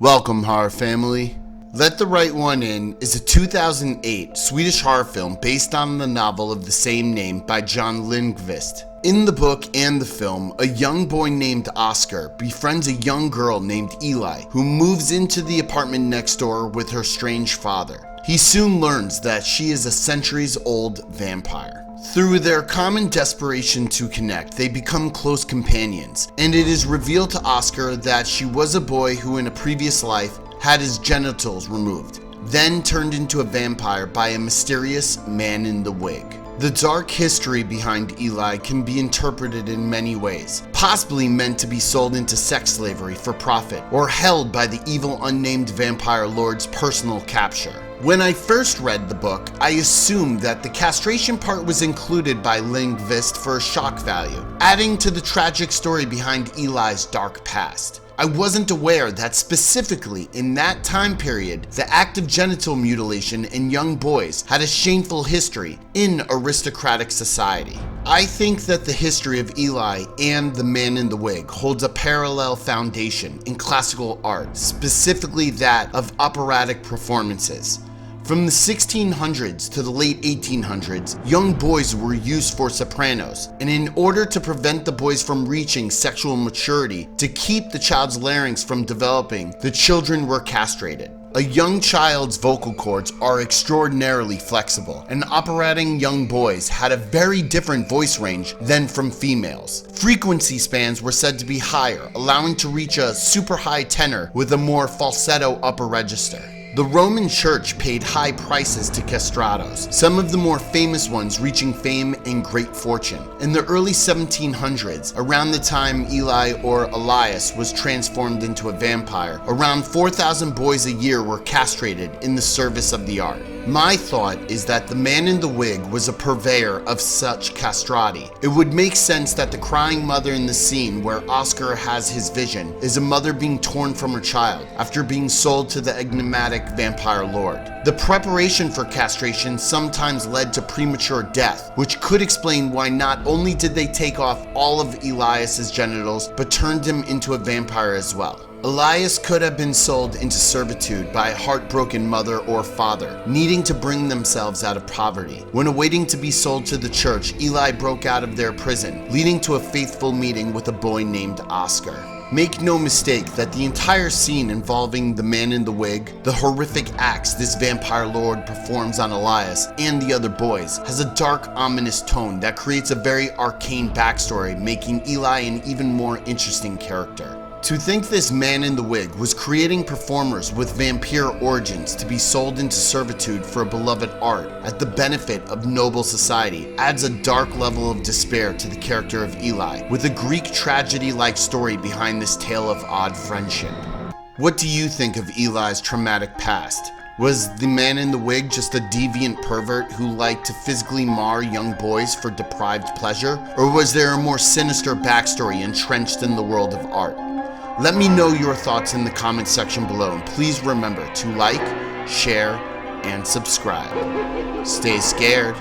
Welcome, horror family. Let the Right One In is a 2008 Swedish horror film based on the novel of the same name by Jon Lindqvist. In the book and the film, a young boy named Oscar befriends a young girl named Eli, who moves into the apartment next door with her strange father. He soon learns that she is a centuries-old vampire. Through their common desperation to connect, they become close companions, and it is revealed to Oscar that she was a boy who in a previous life had his genitals removed, then turned into a vampire by a mysterious man in the wig. The dark history behind Eli can be interpreted in many ways, possibly meant to be sold into sex slavery for profit, or held by the evil unnamed vampire lord's personal capture. When I first read the book, I assumed that the castration part was included by Lindqvist for shock value, adding to the tragic story behind Eli's dark past. I wasn't aware that specifically in that time period, the act of genital mutilation in young boys had a shameful history in aristocratic society. I think that the history of Eli and the man in the wig holds a parallel foundation in classical art, specifically that of operatic performances. From the 1600s to the late 1800s, young boys were used for sopranos, and in order to prevent the boys from reaching sexual maturity, to keep the child's larynx from developing, the children were castrated. A young child's vocal cords are extraordinarily flexible, and operating young boys had a very different voice range than from females. Frequency spans were said to be higher, allowing to reach a super high tenor with a more falsetto upper register. The Roman Church paid high prices to castratos, some of the more famous ones reaching fame and great fortune. In the early 1700s, around the time Eli or Elias was transformed into a vampire, around 4,000 boys a year were castrated in the service of the art. My thought is that the man in the wig was a purveyor of such castrati. It would make sense that the crying mother in the scene where Oscar has his vision is a mother being torn from her child after being sold to the enigmatic vampire lord. The preparation for castration sometimes led to premature death, which could explain why not only did they take off all of Elias's genitals, but turned him into a vampire as well. Elias could have been sold into servitude by a heartbroken mother or father, needing to bring themselves out of poverty. When awaiting to be sold to the church, Eli broke out of their prison, leading to a faithful meeting with a boy named Oscar. Make no mistake that the entire scene involving the man in the wig, the horrific acts this vampire lord performs on Elias and the other boys, has a dark, ominous tone that creates a very arcane backstory, making Eli an even more interesting character. To think this man in the wig was creating performers with vampire origins to be sold into servitude for a beloved art at the benefit of noble society adds a dark level of despair to the character of Eli, with a Greek tragedy-like story behind this tale of odd friendship. What do you think of Eli's traumatic past? Was the man in the wig just a deviant pervert who liked to physically mar young boys for deprived pleasure? Or was there a more sinister backstory entrenched in the world of art? Let me know your thoughts in the comment section below, and please remember to like, share, and subscribe. Stay scared.